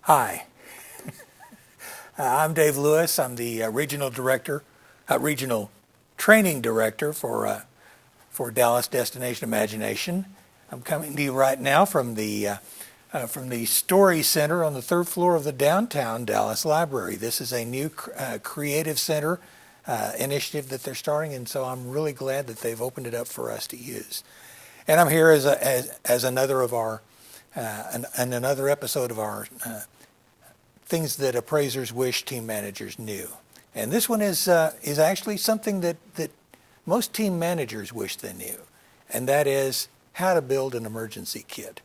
Hi, I'm Dave Lewis. I'm the regional training director for Dallas Destination Imagination. I'm coming to you right now from the Story Center on the third floor of the downtown Dallas Library. This is a new creative center initiative that they're starting, and so I'm really glad that they've opened it up for us to use. And I'm here as another of our another episode of our things that appraisers wish team managers knew. And this one is actually something that most team managers wish they knew, and that is how to build an emergency kit.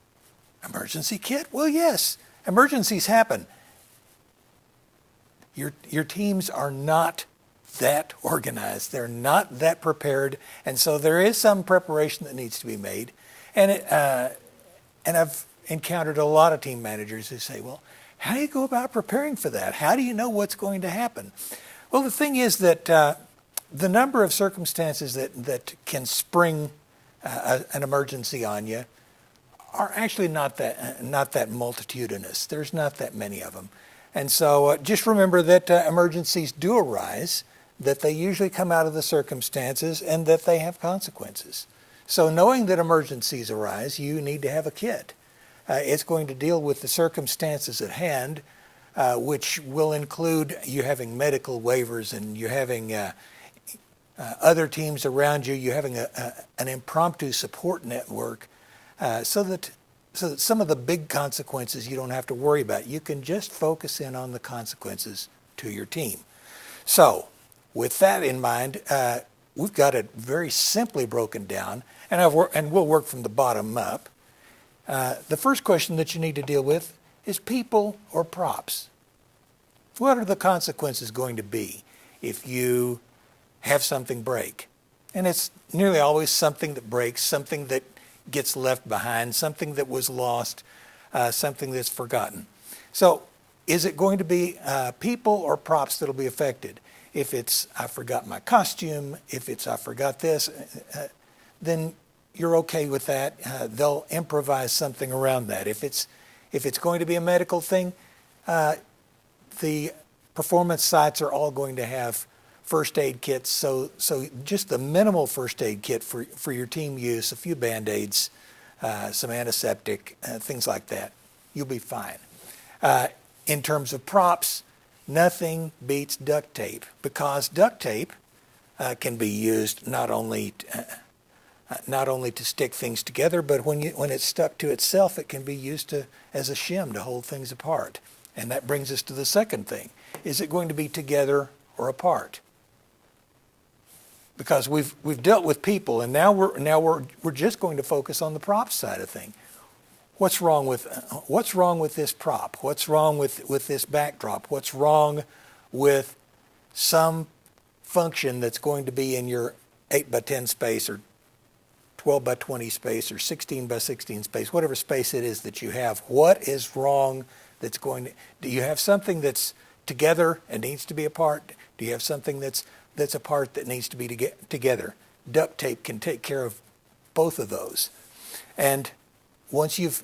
Emergency kit? Well, yes, emergencies happen. Your teams are not that organized. They're not that prepared, and so there is some preparation that needs to be made. And I've encountered a lot of team managers who say, well, how do you go about preparing for that? How do you know what's going to happen? Well, the thing is that the number of circumstances that can spring an emergency on you are actually not that multitudinous. There's not that many of them. And so just remember that emergencies do arise, that they usually come out of the circumstances, and that they have consequences. So knowing that emergencies arise, you need to have a kit. It's going to deal with the circumstances at hand, which will include you having medical waivers and you having other teams around you, you having an impromptu support network, so that some of the big consequences you don't have to worry about. You can just focus in on the consequences to your team. So with that in mind, we've got it very simply broken down, and we'll work from the bottom up. The first question that you need to deal with is people or props. What are the consequences going to be if you have something break? And it's nearly always something that breaks, something that gets left behind, something that was lost, something that's forgotten. So is it going to be people or props that'll be affected? If it's, I forgot my costume, if it's, I forgot this, then you're okay with that. They'll improvise something around that. If it's going to be a medical thing, the performance sites are all going to have first aid kits. So just the minimal first aid kit for your team use, a few Band-Aids, some antiseptic, things like that. You'll be fine. In terms of props, nothing beats duct tape, because duct tape can be used not only to stick things together, but when it's stuck to itself, it can be used as a shim to hold things apart. And that brings us to the second thing. Is it going to be together or apart? Because we've dealt with people, and now we're just going to focus on the prop side of things. What's wrong with this prop? What's wrong with this backdrop? What's wrong with some function that's going to be in your 8x10 space or 12x20 space or 16x16 space, whatever space it is that you have? What is wrong that's going to, do you have something that's together and needs to be apart? Do you have something that's apart that needs to be together? Duct tape can take care of both of those. And once you've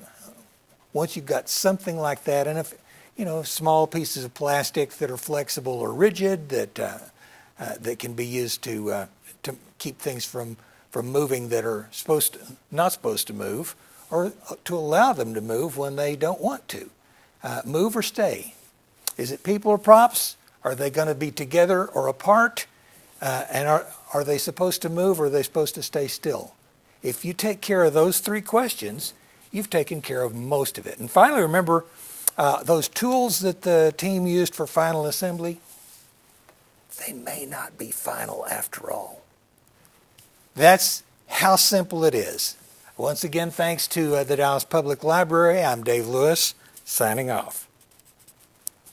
got something like that, and if small pieces of plastic that are flexible or rigid that can be used to keep things from moving that are not supposed to move, or to allow them to move when they don't want to. Move or stay. Is it people or props? Are they going to be together or apart? And are they supposed to move, or are they supposed to stay still? If you take care of those three questions, you've taken care of most of it. And finally, remember those tools that the team used for final assembly, they may not be final after all. That's how simple it is. Once again, thanks to the Dallas Public Library, I'm Dave Lewis, signing off.